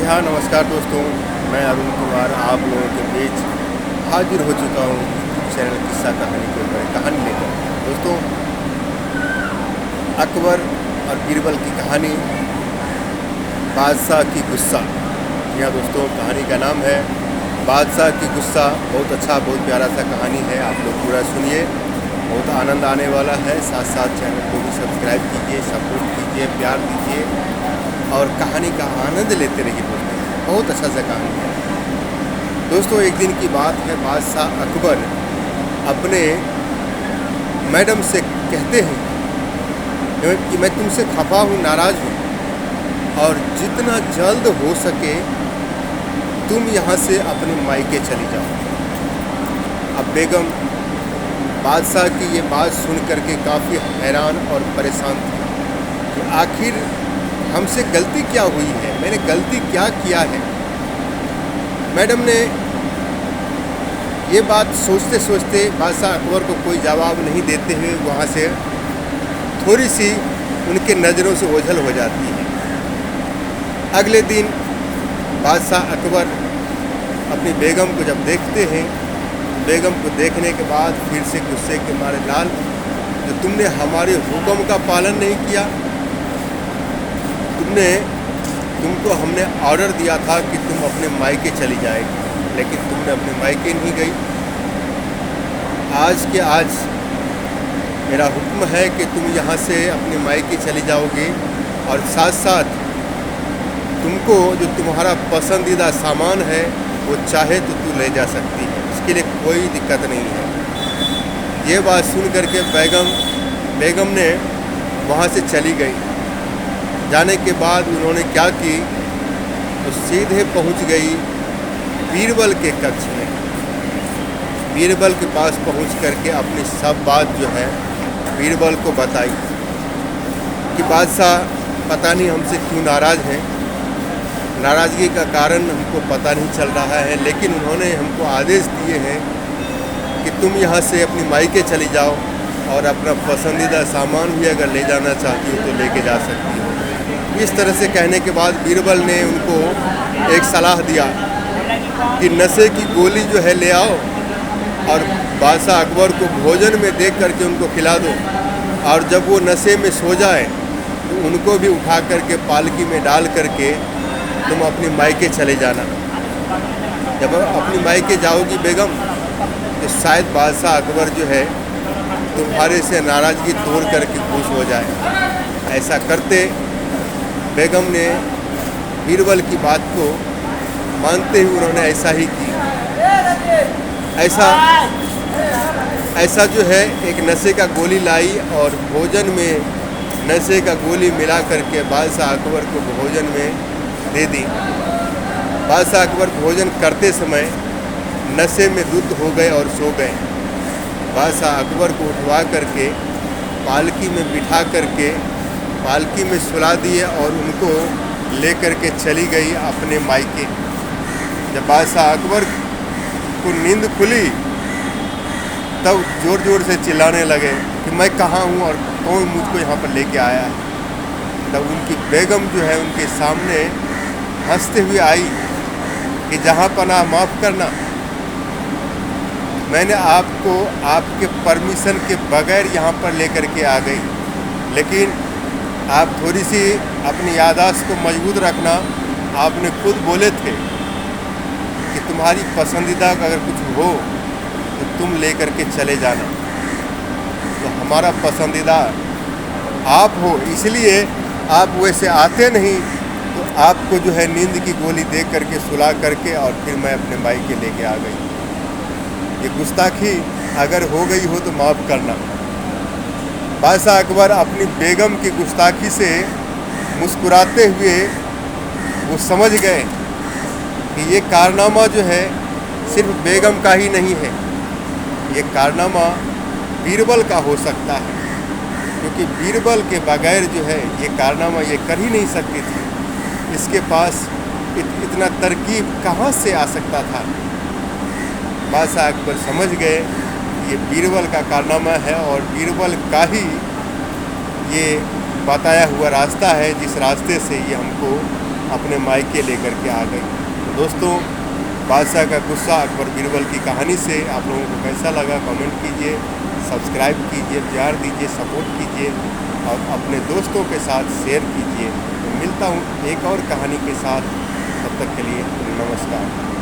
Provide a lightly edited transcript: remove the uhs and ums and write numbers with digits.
हाँ, नमस्कार दोस्तों। मैं अरुण कुमार आप लोगों के बीच हाजिर हो चुका हूँ चैनल किस्सा कहानी के ऊपर कहानी लेकर। दोस्तों, अकबर और बीरबल की कहानी, बादशाह की गुस्सा। जी हाँ दोस्तों, कहानी का नाम है बादशाह की गुस्सा। बहुत अच्छा, बहुत प्यारा सा कहानी है। आप लोग पूरा सुनिए, बहुत आनंद आने वाला है। साथ साथ चैनल को भी सब्सक्राइब कीजिए, सपोर्ट कीजिए, प्यार दीजिए और कहानी का आनंद लेते रहिए दोस्तों। बहुत अच्छा सा कहानी है दोस्तों। एक दिन की बात है, बादशाह अकबर अपने मैडम से कहते हैं कि मैं तुमसे खफा हूँ, नाराज़ हूँ और जितना जल्द हो सके तुम यहाँ से अपने मायके चली जाओ। अब बेगम बादशाह की ये बात सुन करके काफ़ी हैरान और परेशान थी कि आखिर हमसे गलती क्या हुई है, मैंने गलती क्या किया है। मैडम ने ये बात सोचते सोचते बादशाह अकबर को कोई जवाब नहीं देते हुए वहाँ से थोड़ी सी उनके नज़रों से ओझल हो जाती है। अगले दिन बादशाह अकबर अपनी बेगम को जब देखते हैं, बेगम को देखने के बाद फिर से गुस्से के मारे लाल, तो तुमने हमारे हुक्म का पालन नहीं किया। तुमको हमने ऑर्डर दिया था कि तुम अपने मायके चली जाएगी, लेकिन तुमने अपने मायके नहीं गई। आज के आज मेरा हुक्म है कि तुम यहाँ से अपने मायके चली जाओगी और साथ साथ तुमको जो तुम्हारा पसंदीदा सामान है वो चाहे तो तू ले जा सकती है, इसके लिए कोई दिक्कत नहीं है। ये बात सुन करके बेगम ने वहाँ से चली गई। जाने के बाद उन्होंने क्या की, तो सीधे पहुँच गई बीरबल के कक्ष में। बीरबल के पास पहुँच करके अपनी सब बात जो है बीरबल को बताई कि बादशाह पता नहीं हमसे क्यों नाराज़ हैं, नाराज़गी का कारण हमको पता नहीं चल रहा है, लेकिन उन्होंने हमको आदेश दिए हैं कि तुम यहाँ से अपनी मायके चली जाओ और अपना पसंदीदा सामान भी अगर ले जाना चाहती हो तो लेके जा सकती हो। इस तरह से कहने के बाद बीरबल ने उनको एक सलाह दिया कि नशे की गोली जो है ले आओ और बादशाह अकबर को भोजन में देख करके उनको खिला दो, और जब वो नशे में सो जाए तो उनको भी उठा करके पालकी में डाल करके तुम अपनी मायके चले जाना। जब अपनी मायके जाओगी बेगम, तो शायद बादशाह अकबर जो है तुम्हारे से नाराज़गी तोड़ करके खुश हो जाए। ऐसा करते बेगम ने बीरबल की बात को मानते हुए उन्होंने ऐसा ही की। ऐसा जो है एक नशे का गोली लाई और भोजन में नशे का गोली मिला करके बादशाह अकबर को भोजन में दे दी। बादशाह अकबर भोजन करते समय नशे में धुत हो गए और सो गए। बादशाह अकबर को उठवा करके पालकी में बिठा करके पालकी में सुला दिए और उनको ले करके चली गई अपने मायके। जब बादशाह अकबर को नींद खुली तब ज़ोर ज़ोर से चिल्लाने लगे कि मैं कहाँ हूँ और कौन मुझको यहाँ पर लेके आया है। तब उनकी बेगम जो है उनके सामने हंसते हुए आई कि जहाँ पनाह माफ़ करना, मैंने आपको आपके परमिशन के बगैर यहाँ पर लेकर के आ गई, लेकिन आप थोड़ी सी अपनी याददाश्त को मजबूत रखना। आपने खुद बोले थे कि तुम्हारी पसंदीदा अगर कुछ हो तो तुम लेकर के चले जाना, तो हमारा पसंदीदा आप हो, इसलिए आप वैसे आते नहीं, तो आपको जो है नींद की गोली दे करके सुला करके और फिर मैं अपने मायके लेके आ गई। ये गुस्ताखी अगर हो गई हो तो माफ़ करना। बादशाह अकबर अपनी बेगम की गुस्ताखी से मुस्कुराते हुए वो समझ गए कि ये कारनामा जो है सिर्फ बेगम का ही नहीं है, ये कारनामा बीरबल का हो सकता है, क्योंकि बीरबल के बगैर जो है ये कारनामा ये कर ही नहीं सकती थी। इसके पास इतना तरकीब कहाँ से आ सकता था। बादशाह अकबर समझ गए ये बीरबल का कारनामा है और बीरबल का ही ये बताया हुआ रास्ता है जिस रास्ते से ये हमको अपने मायके लेकर के आ गई। तो दोस्तों, बादशाह का गुस्सा अकबर बीरबल की कहानी से आप लोगों को कैसा लगा कमेंट कीजिए, सब्सक्राइब कीजिए, प्यार दीजिए, सपोर्ट कीजिए और अपने दोस्तों के साथ शेयर कीजिए। तो मिलता हूँ एक और कहानी के साथ, तब तक के लिए नमस्कार।